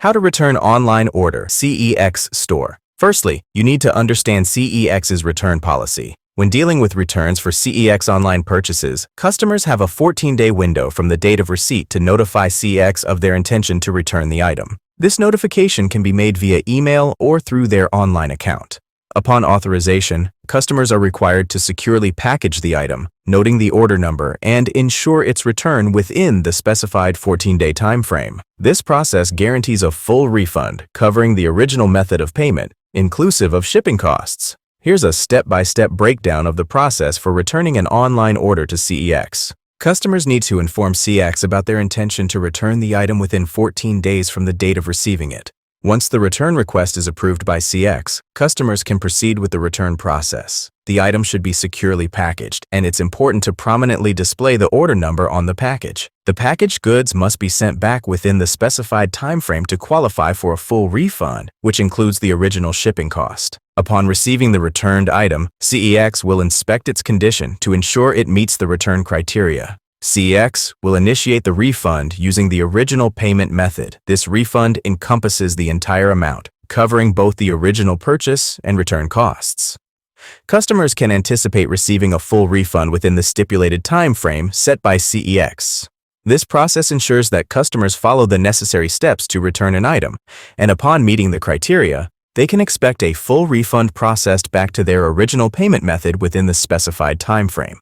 How to return online order CEX store. Firstly, you need to understand CEX's return policy. When dealing with returns for CEX online purchases, customers have a 14-day window from the date of receipt to notify CEX of their intention to return the item. This notification can be made via email or through their online account. Upon authorization, customers are required to securely package the item, noting the order number, and ensure its return within the specified 14-day time frame. This process guarantees a full refund, covering the original method of payment, inclusive of shipping costs. Here's a step-by-step breakdown of the process for returning an online order to CEX. Customers need to inform CEX about their intention to return the item within 14 days from the date of receiving it. Once the return request is approved by CEX, customers can proceed with the return process. The item should be securely packaged, and it's important to prominently display the order number on the package. The packaged goods must be sent back within the specified time frame to qualify for a full refund, which includes the original shipping cost. Upon receiving the returned item, CEX will inspect its condition to ensure it meets the return criteria. CEX will initiate the refund using the original payment method. This refund encompasses the entire amount, covering both the original purchase and return costs. Customers can anticipate receiving a full refund within the stipulated time frame set by CEX. This process ensures that customers follow the necessary steps to return an item, and upon meeting the criteria, they can expect a full refund processed back to their original payment method within the specified time frame.